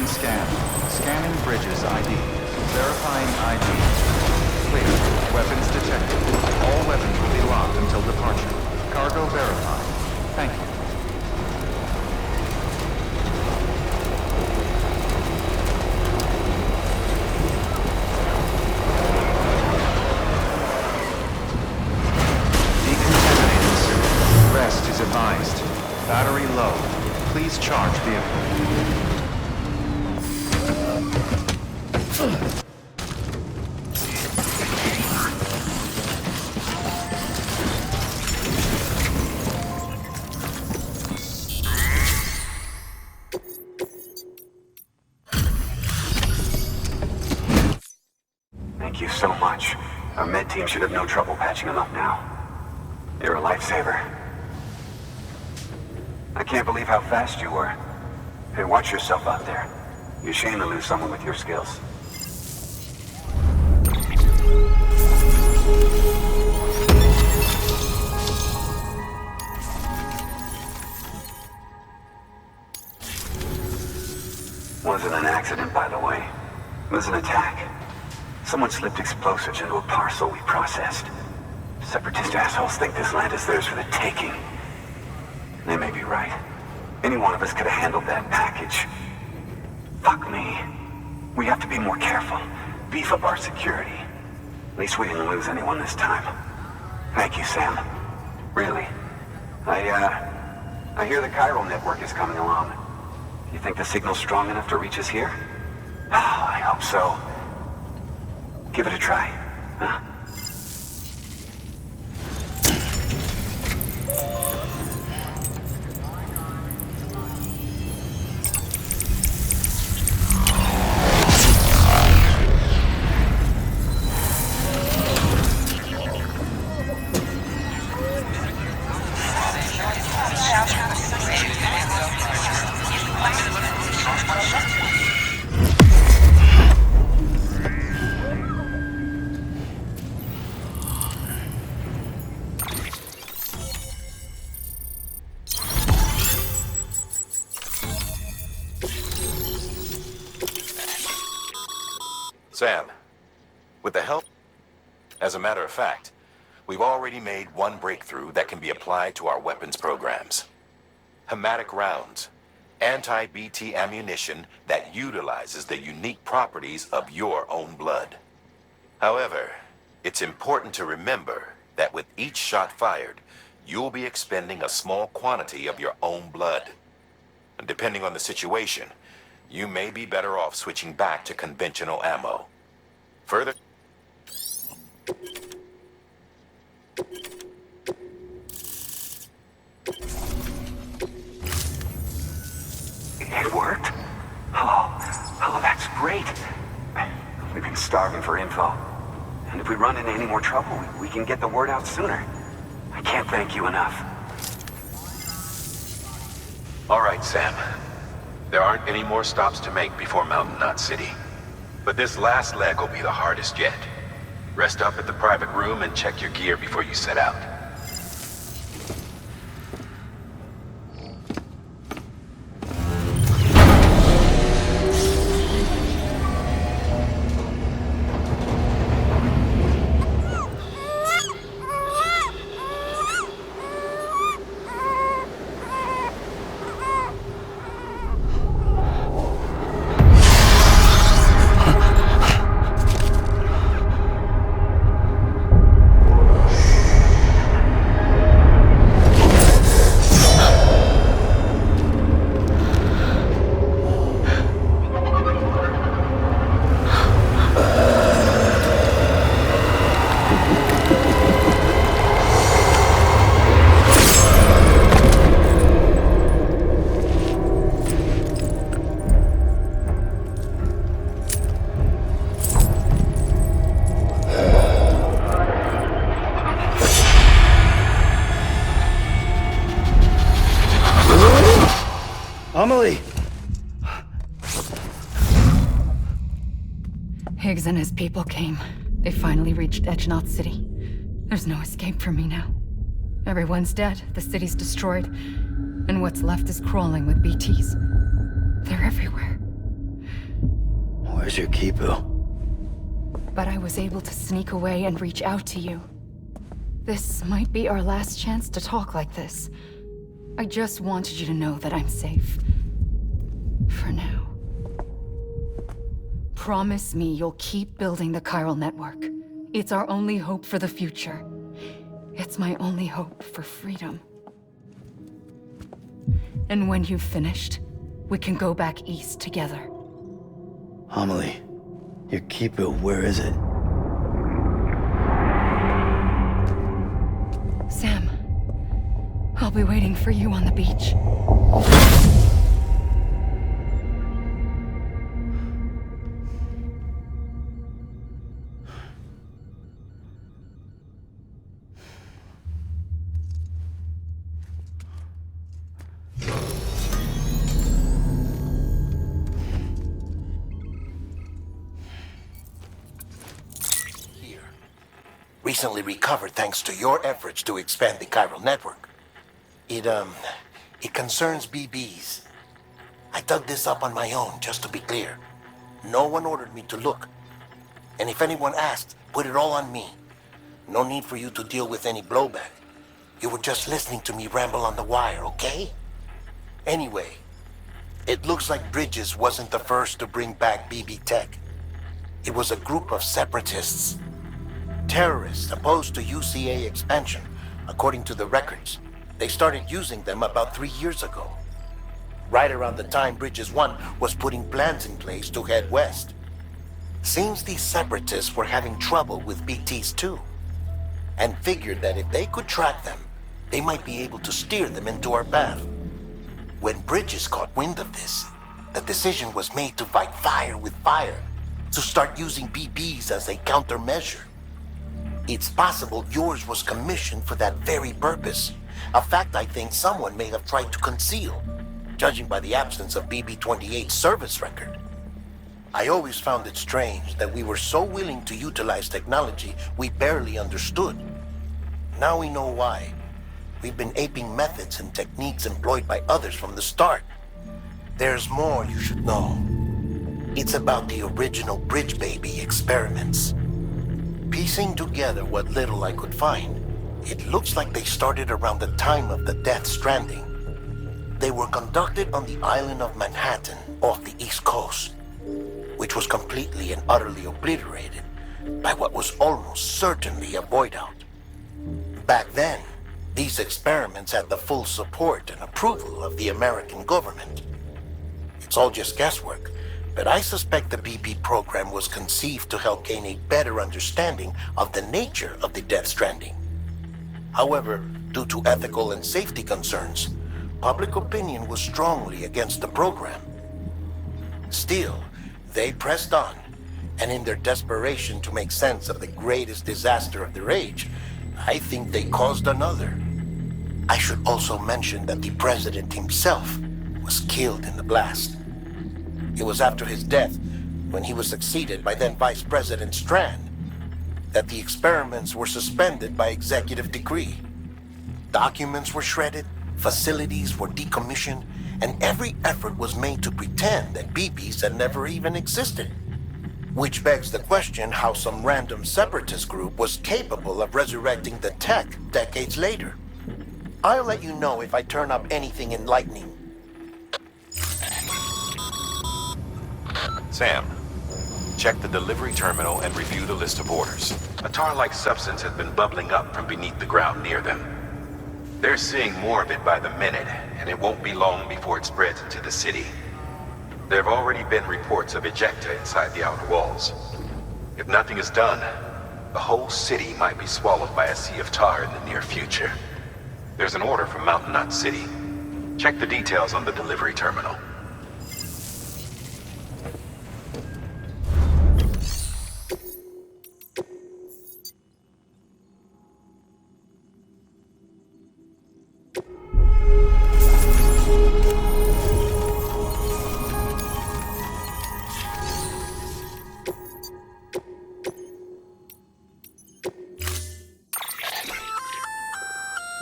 scan. Scanning bridges ID. Verifying ID. Clear. Weapons detected. All weapons will be locked until departure. Cargo verified. Thank you. Decontaminated suit. Rest is advised. Battery low. Please charge vehicle. Thank you so much. Our med team should have no trouble patching him up now. You're a lifesaver. I can't believe how fast you were. Hey, watch yourself out there. You're ashamed to lose someone with your skills. Wasn't an accident, by the way. It was an attack. Someone slipped explosives into a parcel we processed. Separatist assholes think this land is theirs for the taking. They may be right. Any one of us could have handled that package. Fuck me. We have to be more careful. Beef up our security. At least we didn't lose anyone this time. Thank you, Sam. Really. I hear the chiral network is coming along. You think the signal's strong enough to reach us here? Oh, I hope so. Give it a try, huh? Sam, with the help... As a matter of fact, we've already made one breakthrough that can be applied to our weapons programs. Hematic rounds, anti-BT ammunition that utilizes the unique properties of your own blood. However, it's important to remember that with each shot fired, you'll be expending a small quantity of your own blood. And depending on the situation, you may be better off switching back to conventional ammo. Further... It worked? Oh, that's great. We've been starving for info. And if we run into any more trouble, we can get the word out sooner. I can't thank you enough. All right, Sam. There aren't any more stops to make before Mountain Knot City. But this last leg will be the hardest yet. Rest up at the private room and check your gear before you set out. Amelie! Higgs and his people came. They finally reached Edge Knot City. There's no escape for me now. Everyone's dead, the city's destroyed, and what's left is crawling with BTs. They're everywhere. Where's your Kipu? But I was able to sneak away and reach out to you. This might be our last chance to talk like this. I just wanted you to know that I'm safe. For now. Promise me you'll keep building the chiral network. It's our only hope for the future. It's my only hope for freedom. And when you've finished, we can go back east together. Amelie, your Kipu, where is it? Sam, I'll be waiting for you on the beach. Recently recovered thanks to your efforts to expand the chiral network. It concerns BBs. I dug this up on my own, just to be clear. No one ordered me to look. And if anyone asked, put it all on me. No need for you to deal with any blowback. You were just listening to me ramble on the wire, okay? Anyway, it looks like Bridges wasn't the first to bring back BB tech. It was a group of separatists. Terrorists opposed to UCA expansion, according to the records. They started using them about 3 years ago. Right around the time Bridges 1 was putting plans in place to head west. Seems these separatists were having trouble with BTs too, and figured that if they could track them, they might be able to steer them into our path. When Bridges caught wind of this, the decision was made to fight fire with fire, to start using BBs as a countermeasure. It's possible yours was commissioned for that very purpose, a fact I think someone may have tried to conceal, judging by the absence of BB-28's service record. I always found it strange that we were so willing to utilize technology we barely understood. Now we know why. We've been aping methods and techniques employed by others from the start. There's more you should know. It's about the original Bridge Baby experiments. Piecing together what little I could find, it looks like they started around the time of the Death Stranding. They were conducted on the island of Manhattan off the East Coast, which was completely and utterly obliterated by what was almost certainly a void out. Back then, these experiments had the full support and approval of the American government. It's all just guesswork, but I suspect the BB program was conceived to help gain a better understanding of the nature of the Death Stranding. However, due to ethical and safety concerns, public opinion was strongly against the program. Still, they pressed on, and in their desperation to make sense of the greatest disaster of their age, I think they caused another. I should also mention that the president himself was killed in the blast. It was after his death, when he was succeeded by then Vice President Strand, that the experiments were suspended by executive decree. Documents were shredded, facilities were decommissioned, and every effort was made to pretend that BBs had never even existed. Which begs the question how some random separatist group was capable of resurrecting the tech decades later. I'll let you know if I turn up anything enlightening. Sam, check the delivery terminal and review the list of orders. A tar-like substance has been bubbling up from beneath the ground near them. They're seeing more of it by the minute, and it won't be long before it spreads into the city. There have already been reports of ejecta inside the outer walls. If nothing is done, the whole city might be swallowed by a sea of tar in the near future. There's an order from Mountain Knot City. Check the details on the delivery terminal.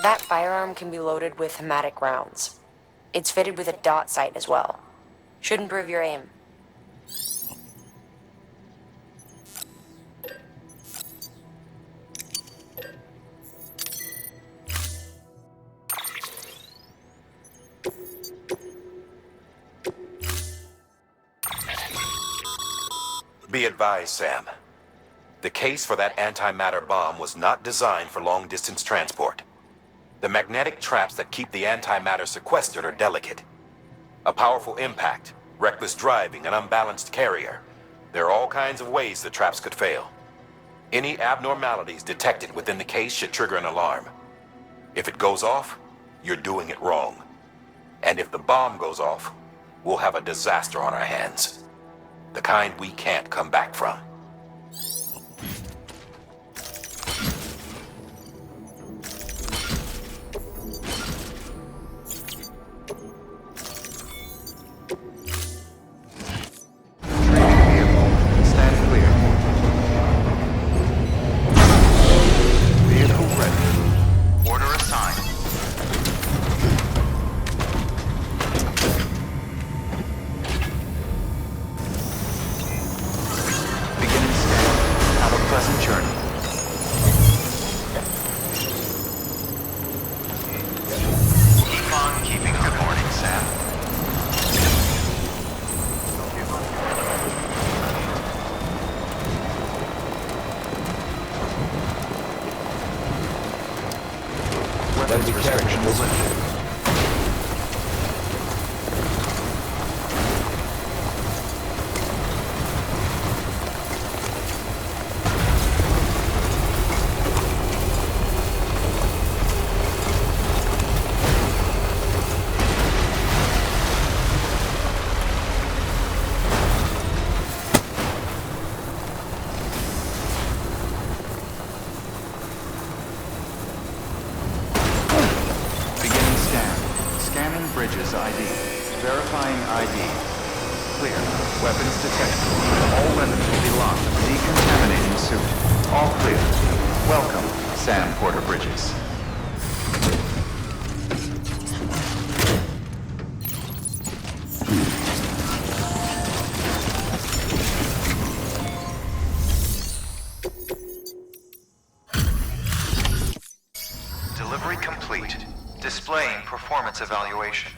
That firearm can be loaded with hematic rounds. It's fitted with a dot sight as well. Should improve your aim. Be advised, Sam. The case for that antimatter bomb was not designed for long-distance transport. The magnetic traps that keep the antimatter sequestered are delicate. A powerful impact, reckless driving, an unbalanced carrier. There are all kinds of ways the traps could fail. Any abnormalities detected within the case should trigger an alarm. If it goes off, you're doing it wrong. And if the bomb goes off, we'll have a disaster on our hands. The kind we can't come back from. Weapons restrictions lifted. Bridges ID. Verifying ID. Clear. Weapons detected. All weapons will be locked. Decontaminating suit. All clear. Welcome, Sam Porter Bridges. Delivery complete. Displaying performance evaluation.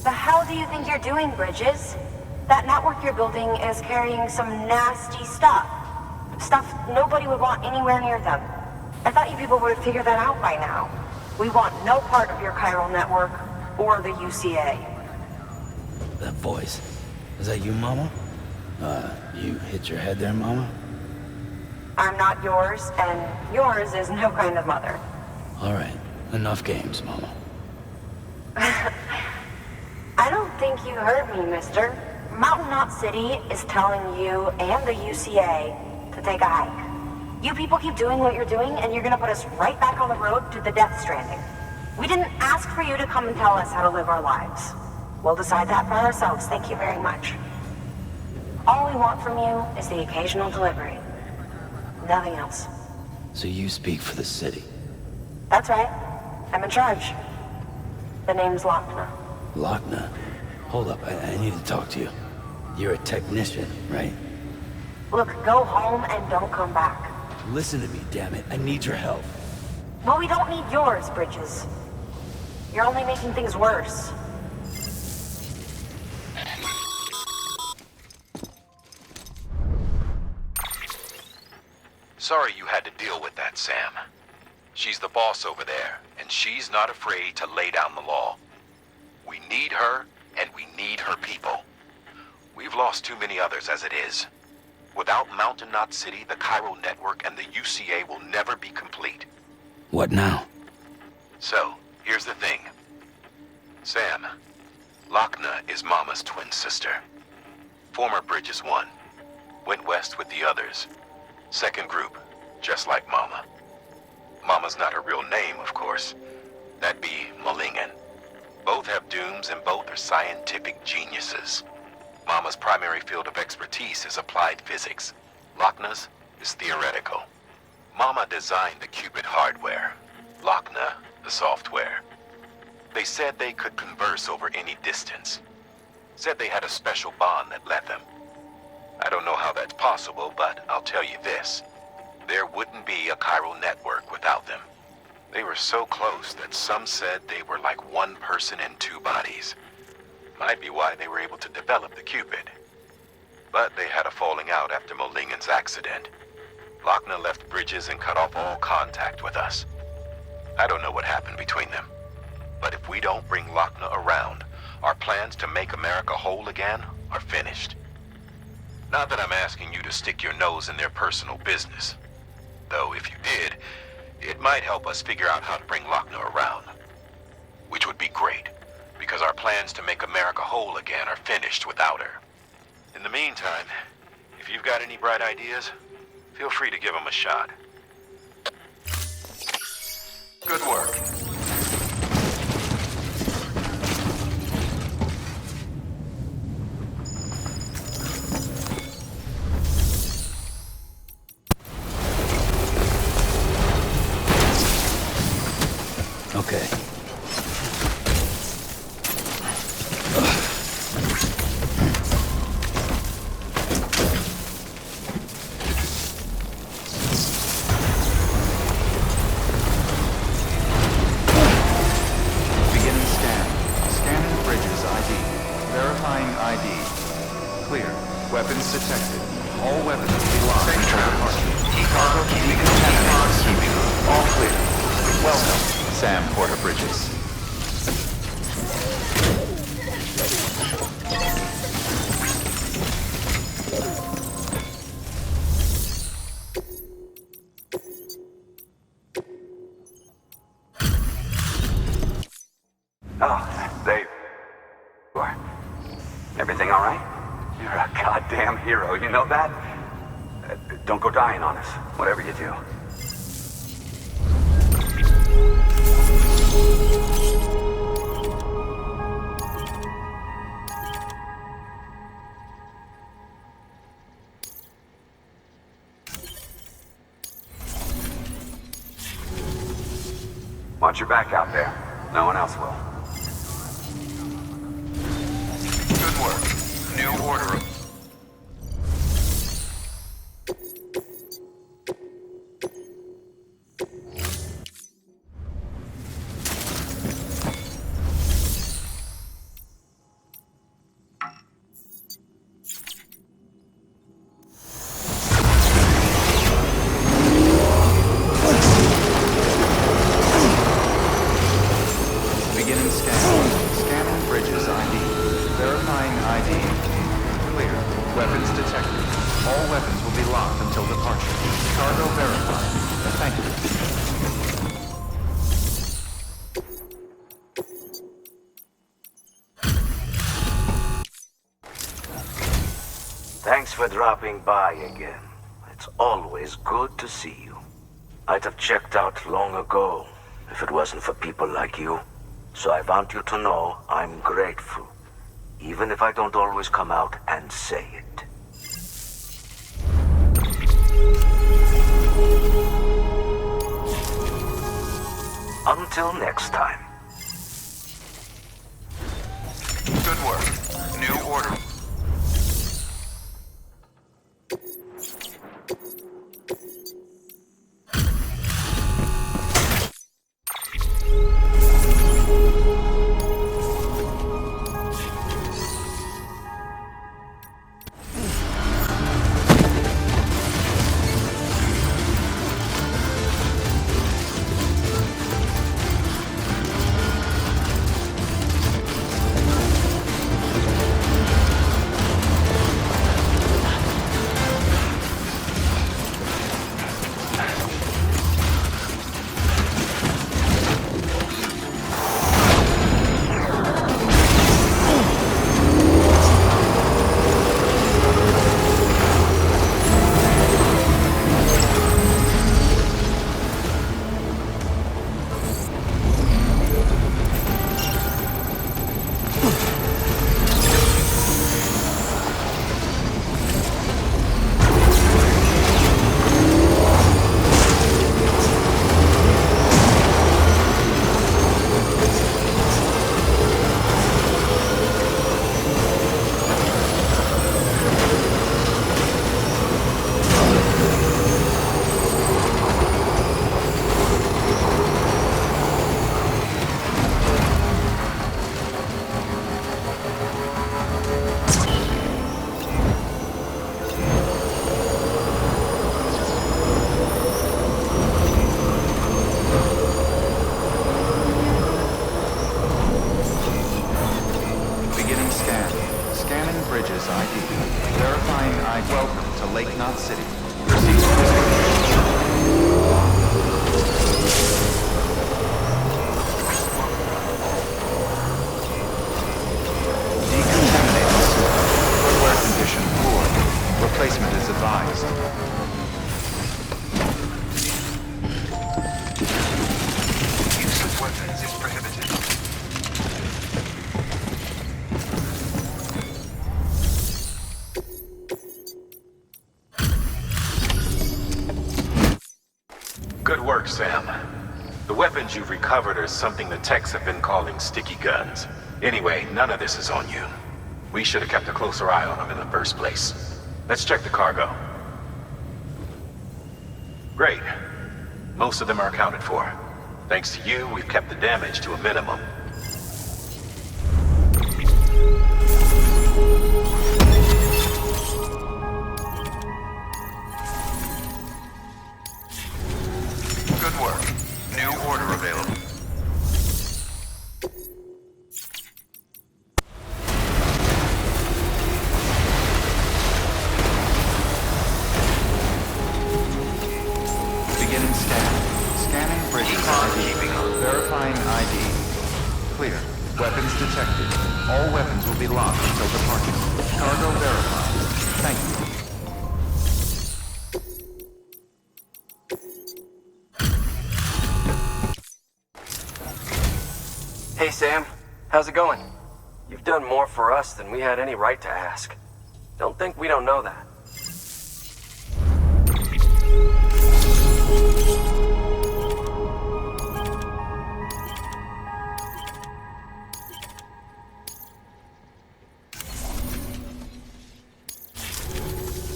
The hell do you think you're doing, Bridges? That network you're building is carrying some nasty stuff. Stuff nobody would want anywhere near them. I thought you people would have figured that out by now. We want no part of your chiral network or the UCA. That voice. Is that you, Mama? You hit your head there, Mama? I'm not yours, and yours is no kind of mother. All right. Enough games, Mama. I don't think you heard me, mister. Mountain Knot City is telling you and the UCA to take a hike. You people keep doing what you're doing, and you're gonna put us right back on the road to the death stranding. We didn't ask for you to come and tell us how to live our lives. We'll decide that for ourselves, thank you very much. All we want from you is the occasional delivery. Nothing else. So you speak for the city? That's right. I'm in charge. The name's Lochner. Lochner? Hold up, I need to talk to you. You're a technician, right? Look, go home and don't come back. Listen to me, damn it. I need your help. Well, we don't need yours, Bridges. You're only making things worse. Sorry you had to deal with that, Sam. She's the boss over there, and she's not afraid to lay down the law. We need her, and we need her people. We've lost too many others as it is. Without Mountain Knot City, the chiral network, and the UCA will never be complete. What now? So, here's the thing. Sam, Lochner is Mama's twin sister. Former Bridges 1. Went west with the others. Second group, just like Mama. Mama's not her real name, of course. That'd be Malingen. Both have dooms and both are scientific geniuses. Mama's primary field of expertise is applied physics. Lochner's is theoretical. Mama designed the qubit hardware. Lochner, the software. They said they could converse over any distance. Said they had a special bond that let them. I don't know how that's possible, but I'll tell you this. There wouldn't be a chiral network without them. They were so close that some said they were like one person in two bodies. Might be why they were able to develop the Cupid. But they had a falling out after Molingen's accident. Lochner left Bridges and cut off all contact with us. I don't know what happened between them. But if we don't bring Lochner around, our plans to make America whole again are finished. Not that I'm asking you to stick your nose in their personal business. Though if you did, it might help us figure out how to bring Lochner around. Which would be great, because our plans to make America whole again are finished without her. In the meantime, if you've got any bright ideas, feel free to give them a shot. Good work. Okay. Beginning scan. Scanning Bridges ID. Verifying ID. Clear. Weapons detected. All weapons will be locked until departure. Cargo decontaminated. All clear. Welcome, Sam Porter Bridges. Oh, Dave. Everything all right? You're a goddamn hero, you know that? Don't go dying on us, whatever you do. Watch your back out there. No one else will. Good work. New order of... Beginning scan. Scanning Bridges ID. Verifying ID. Clear. Weapons detected. All weapons will be locked until departure. Cargo verified. Thank you. Thanks for dropping by again. It's always good to see you. I'd have checked out long ago if it wasn't for people like you. So I want you to know I'm grateful, even if I don't always come out and say it. Until next time. Good work. New order. ID. Verifying ID. Welcome to Lake Knot City. Proceed to destination. Decontaminating suit. Footwear condition poor. Replacement is advised. Use of weapons is prohibited. Good work, Sam. The weapons you've recovered are something the techs have been calling sticky guns. Anyway, none of this is on you. We should have kept a closer eye on them in the first place. Let's check the cargo. Great. Most of them are accounted for. Thanks to you, we've kept the damage to a minimum. Good work. New order available. Beginning scan. Scanning bridges ID. Verifying ID. Clear. Weapons detected. All weapons will be locked until departure. Cargo verified. Thank you. Hey Sam, how's it going? You've done more for us than we had any right to ask. Don't think we don't know that.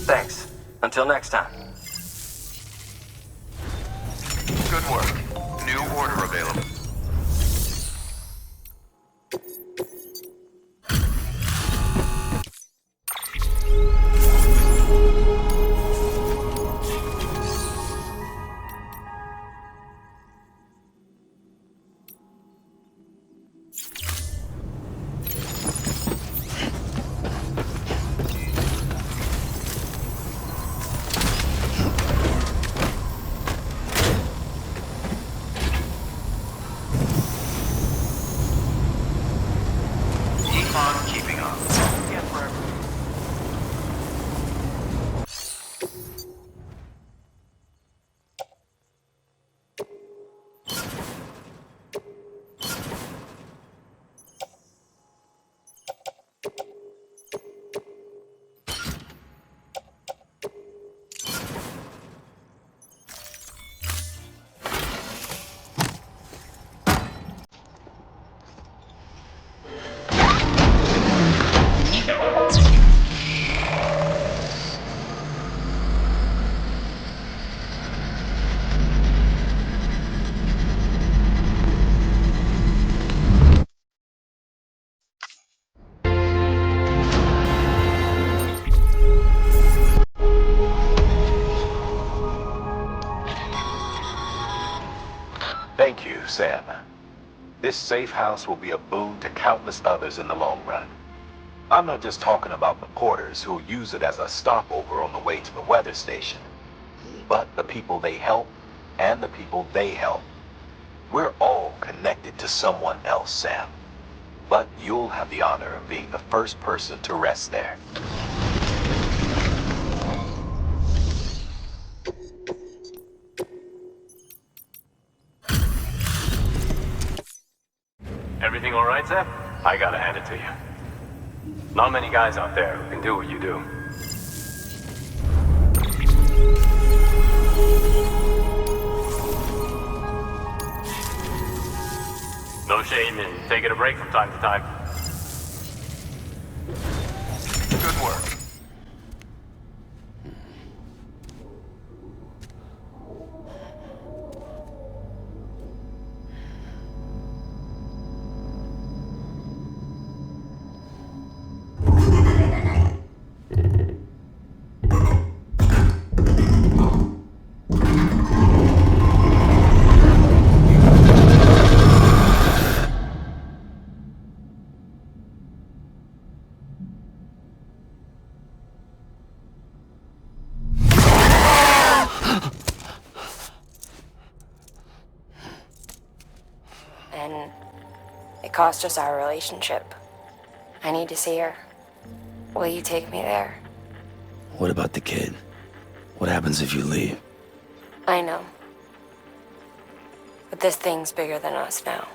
Thanks. Until next time. Good work. New order available. Keeping on. Thank you, Sam. This safe house will be a boon to countless others in the long run. I'm not just talking about the porters who'll use it as a stopover on the way to the weather station, but the people they help and the people they help. We're all connected to someone else, Sam. But you'll have the honor of being the first person to rest there. Everything all right, Sam? I gotta hand it to you. Not many guys out there who can do what you do. No shame in taking a break from time to time. Good work. cost us our relationship. I need to see her. Will you take me there? What about the kid? What happens if you leave? I know. But this thing's bigger than us now.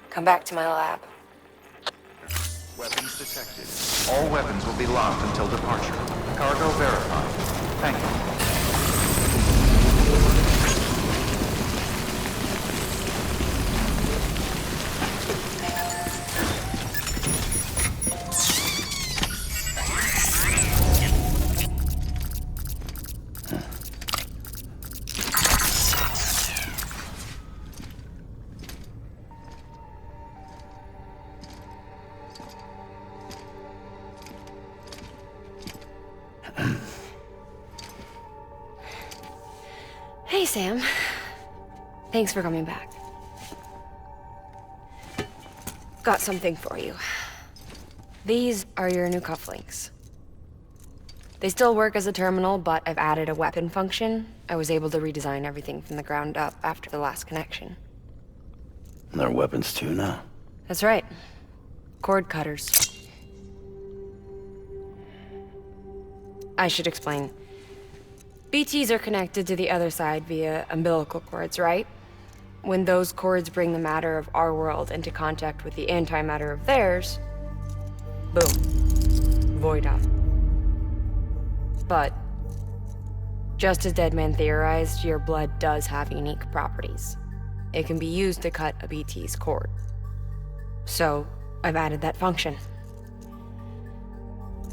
Come back to my lab. Weapons detected. All weapons will be locked until departure. Cargo verified. Thank you. Hey, Sam. Thanks for coming back. Got something for you. These are your new cufflinks. They still work as a terminal, but I've added a weapon function. I was able to redesign everything from the ground up after the last connection. And they're weapons too now. That's right. Cord cutters. I should explain. BTs are connected to the other side via umbilical cords, right? When those cords bring the matter of our world into contact with the antimatter of theirs, boom, void out. But, just as Deadman theorized, your blood does have unique properties. It can be used to cut a BT's cord. So, I've added that function.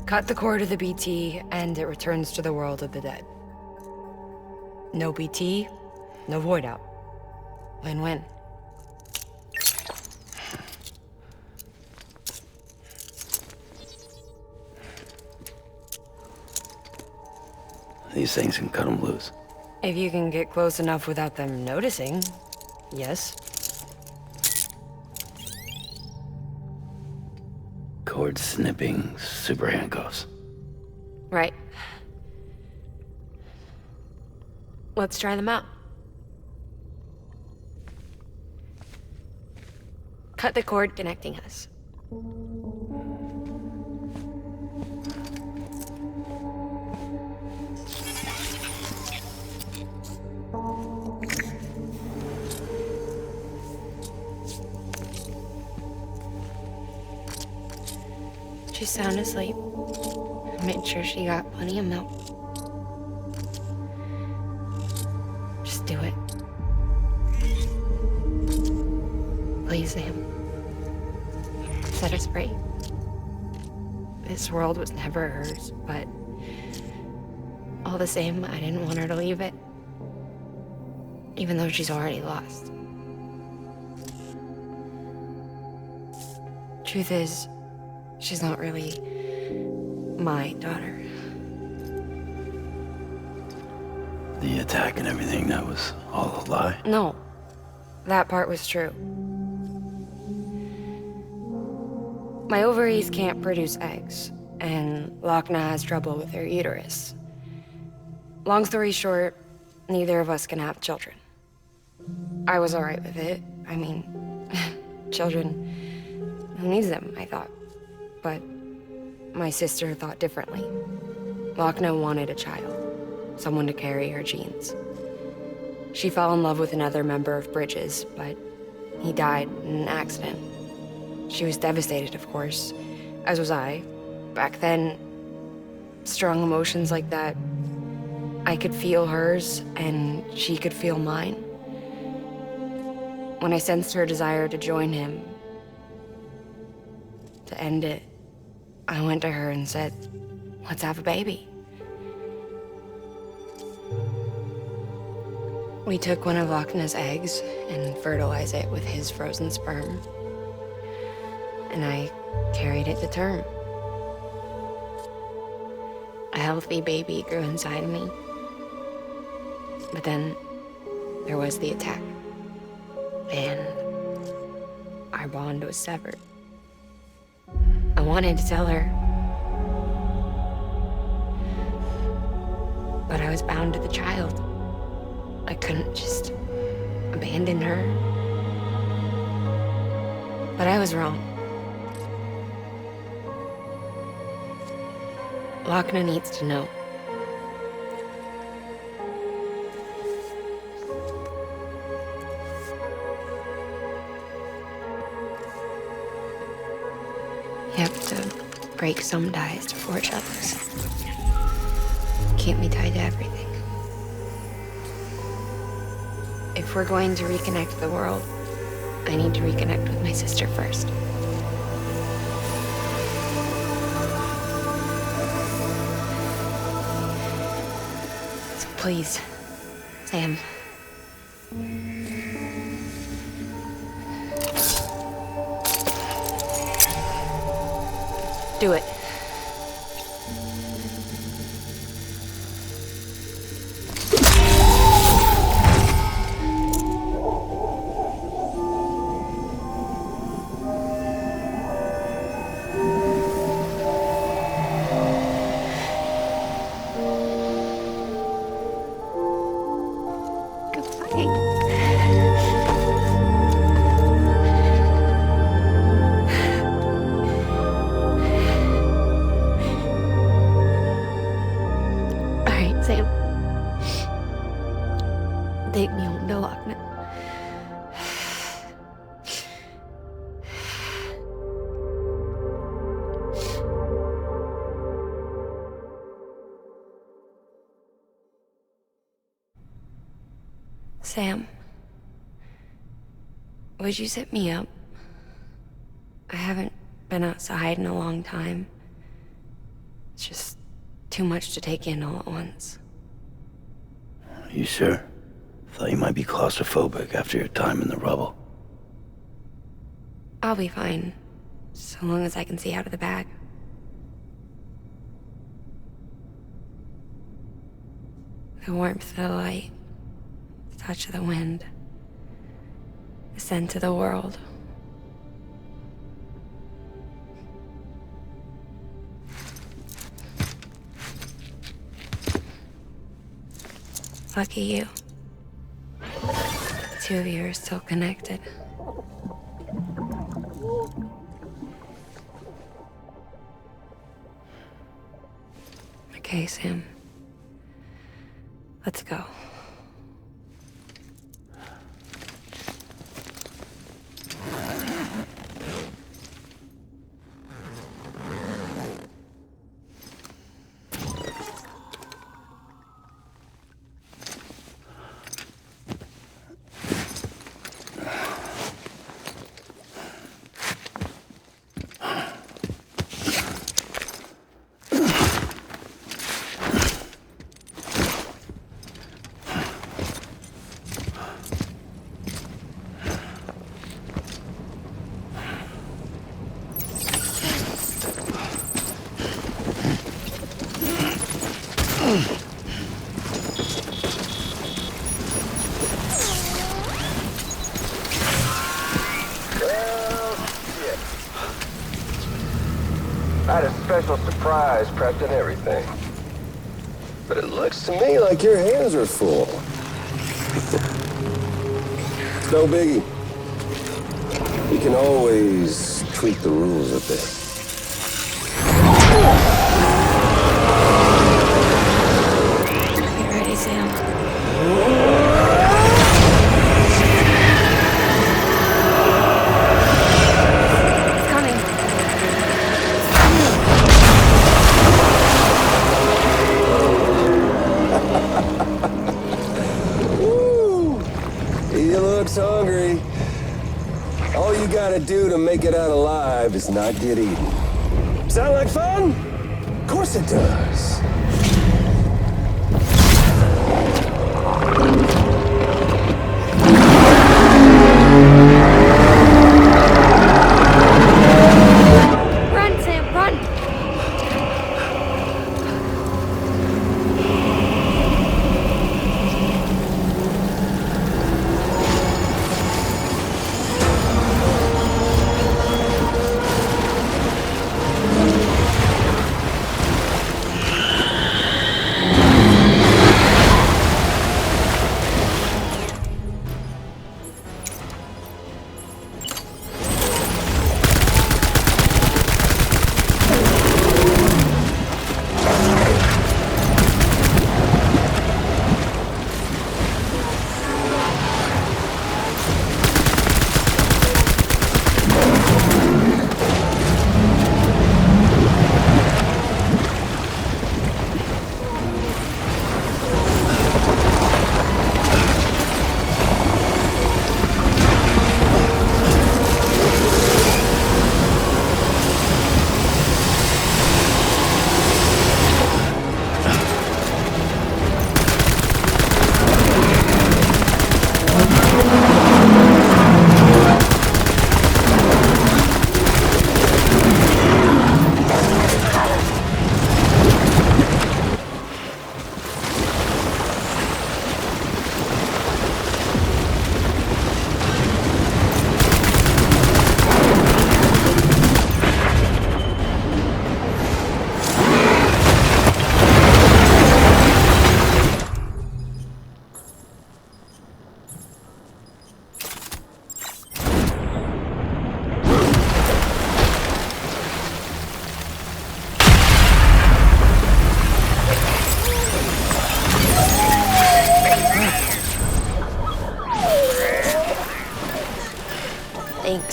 Cut the cord of the BT, and it returns to the world of the dead. No BT, no void out. Win-win. These things can cut them loose. If you can get close enough without them noticing, yes. Cord snipping super handcuffs. Right. Let's try them out. Cut the cord connecting us. She's sound asleep. I made sure she got plenty of milk. Just do it. Please, Sam. Set us free. This world was never hers, but all the same, I didn't want her to leave it. Even though she's already lost. Truth is, she's not really my daughter. The attack and everything, that was all a lie? No, that part was true. My ovaries can't produce eggs, and Lochna has trouble with her uterus. Long story short, neither of us can have children. I was alright with it. I mean, children, who needs them, I thought. But my sister thought differently. Lochna wanted a child, someone to carry her genes. She fell in love with another member of Bridges, but he died in an accident. She was devastated, of course, as was I. Back then, strong emotions like that, I could feel hers, and she could feel mine. When I sensed her desire to join him, to end it, I went to her and said, let's have a baby. We took one of Lochna's eggs and fertilized it with his frozen sperm. And I carried it to term. A healthy baby grew inside of me. But then there was the attack. And our bond was severed. I wanted to tell her. But I was bound to the child. I couldn't just abandon her. But I was wrong. Lochner needs to know. You have to break some ties to forge others. Can't be tied to everything. If we're going to reconnect the world, I need to reconnect with my sister first. So please, Sam. Do it. Sam. Take me home to Lochner. Sam, would you sit me up? I haven't been outside in a long time. It's just too much to take in all at once. You sure? Thought you might be claustrophobic after your time in the rubble. I'll be fine, so long as I can see out of the bag. The warmth of the light, the touch of the wind, the scent of the world. Lucky you. The two of you are still connected. Okay, Sam. Let's go. I had a special surprise prepped and everything. But it looks to me like your hands are full. It's no biggie. You can always tweak the rules a bit. Get ready, Sam. Hungry. All you gotta do to make it out alive is not get eaten. Sound like fun? Of course it does. Run, Sam, run!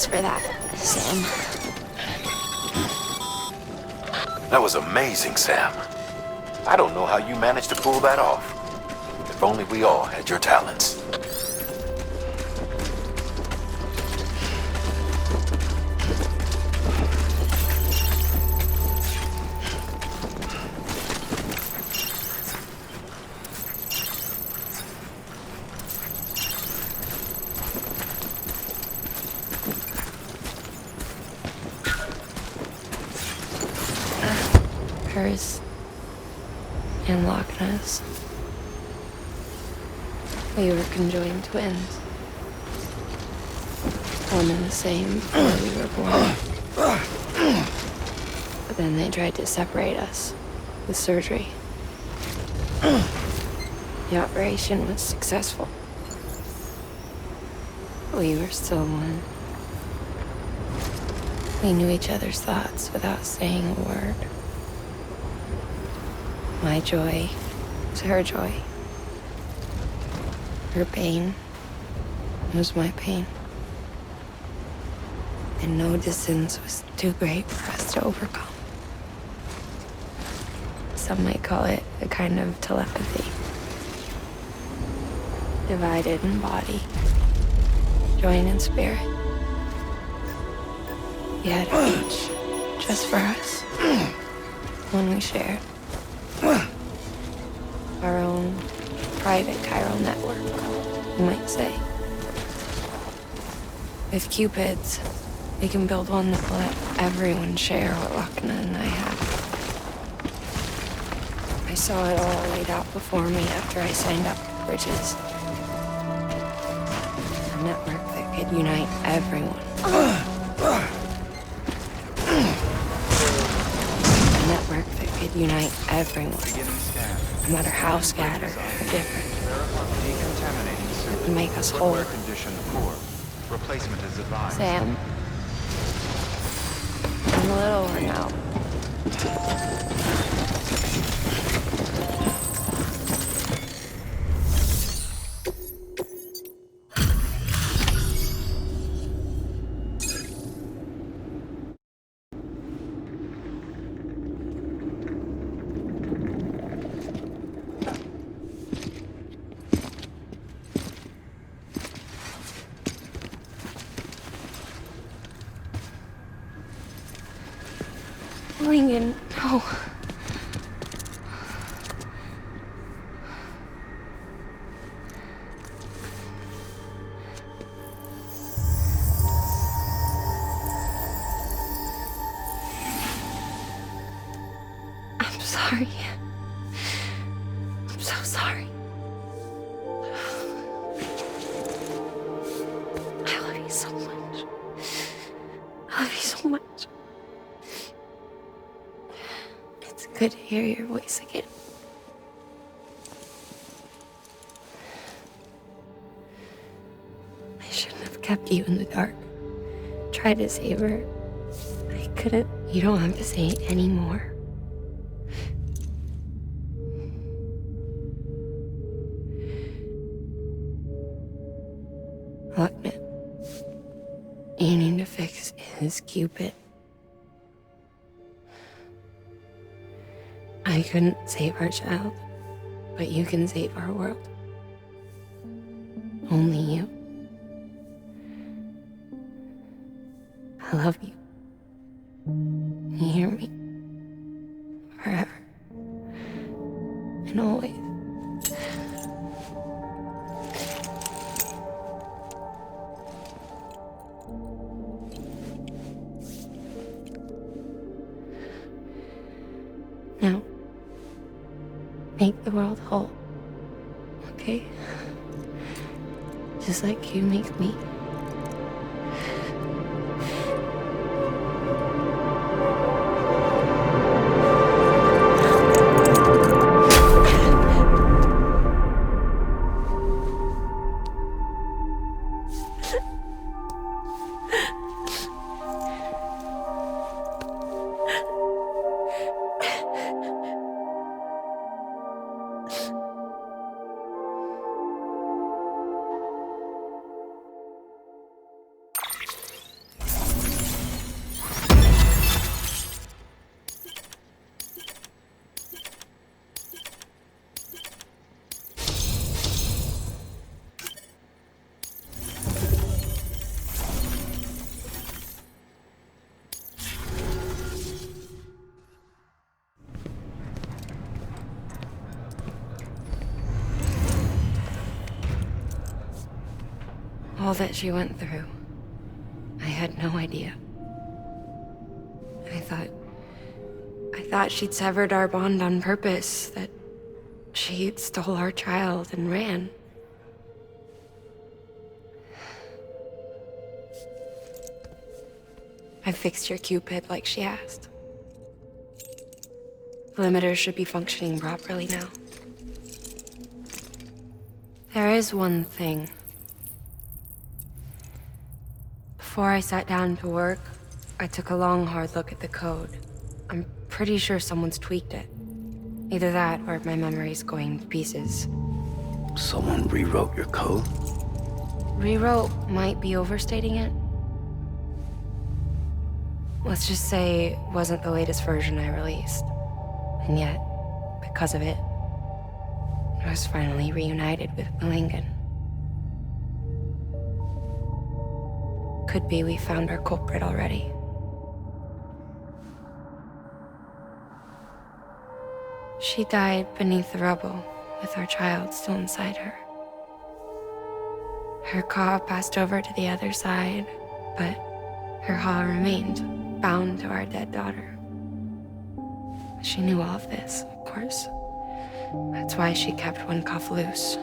Thanks for that, Sam. That was amazing, Sam. I don't know how you managed to pull that off. If only we all had your talents. Hers and Loch Ness. We were conjoined twins. One and the same before we were born. But then they tried to separate us with surgery. The operation was successful. We were still one. We knew each other's thoughts without saying a word. My joy was her joy. Her pain was my pain. And no distance was too great for us to overcome. Some might call it a kind of telepathy. Divided in body, joined in spirit. Yet each just for us. One we shared. Our own private chiral network, you might say. With Cupids, we can build one that will let everyone share what Lochna and I have. I saw it all laid out before me after I signed up for Bridges. A network that could unite everyone. A network that could unite everyone. No matter how scattered or different. It would make us whole. Condition poor. Replacement is advised. Sam. I'm a little worn out. Lincoln, no. I'm sorry. I'm so sorry. I love you so much. I love you so much. It's good to hear your voice again. I shouldn't have kept you in the dark. Tried to save her. I couldn't. You don't have to say it anymore. Lochna, you need to fix his Cupid. I couldn't save our child, but you can save our world. Only you. I love you. You hear me? Forever. And always. Now, make the world whole, okay? Just like you make me. All that she went through. I had no idea. I thought she'd severed our bond on purpose, that she stole our child and ran. I fixed your Cupid like she asked. The limiter should be functioning properly now. There is one thing. Before I sat down to work, I took a long, hard look at the code. I'm pretty sure someone's tweaked it. Either that, or my memory's going to pieces. Someone rewrote your code? Rewrote might be overstating it. Let's just say it wasn't the latest version I released. And yet, because of it, I was finally reunited with Malingen. Could be we found our culprit already. She died beneath the rubble, with our child still inside her. Her Ka passed over to the other side, but her Ha remained, bound to our dead daughter. She knew all of this, of course. That's why she kept one cuff loose.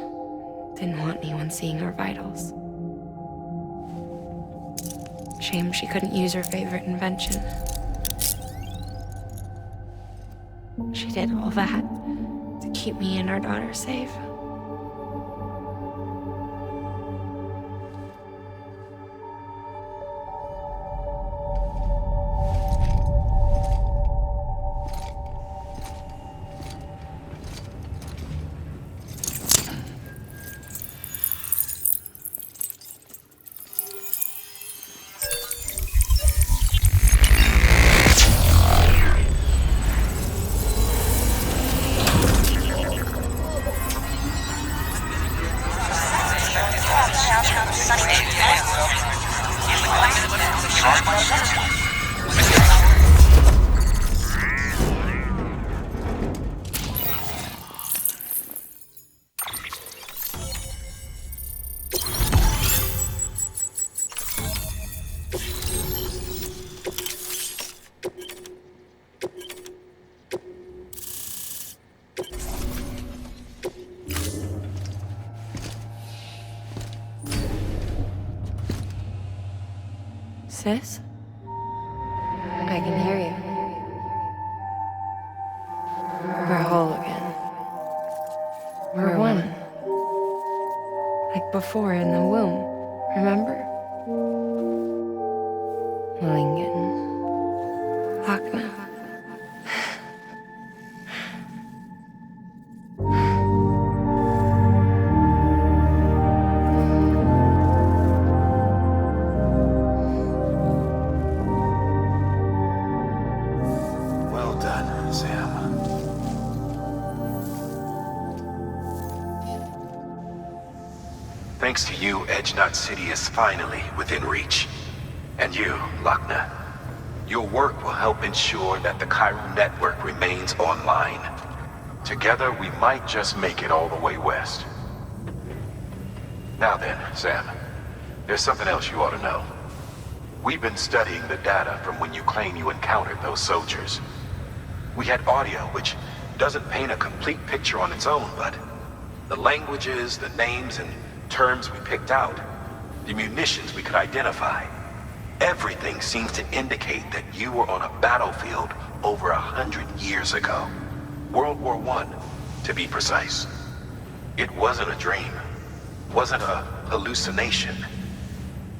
Didn't want anyone seeing her vitals. Shame she couldn't use her favorite invention. She did all that to keep me and our daughter safe. Sis? I can hear you. We're whole again. We're one. Like before in the womb, remember? Malingen. Lochna. Thanks to you, Edgenut City is finally within reach. And you, Lochna, your work will help ensure that the chiral network remains online. Together, we might just make it all the way west. Now then, Sam, there's something else you ought to know. We've been studying the data from when you claim you encountered those soldiers. We had audio, which doesn't paint a complete picture on its own, but the languages, the names, and terms we picked out, the munitions we could identify, everything seems to indicate that you were on a battlefield over 100 years ago. World War I, to be precise. It wasn't a dream. Wasn't a hallucination.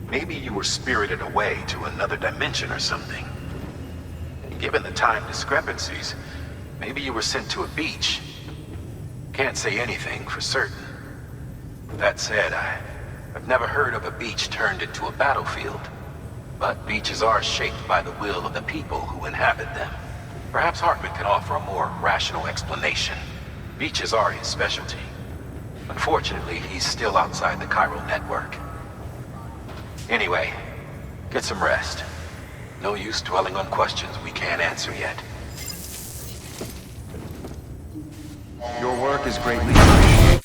Maybe you were spirited away to another dimension or something. And given the time discrepancies, maybe you were sent to a beach. Can't say anything for certain. That said, I've never heard of a beach turned into a battlefield. But beaches are shaped by the will of the people who inhabit them. Perhaps Hartman can offer a more rational explanation. Beaches are his specialty. Unfortunately, he's still outside the chiral network. Anyway, get some rest. No use dwelling on questions we can't answer yet. Your work is greatly appreciated.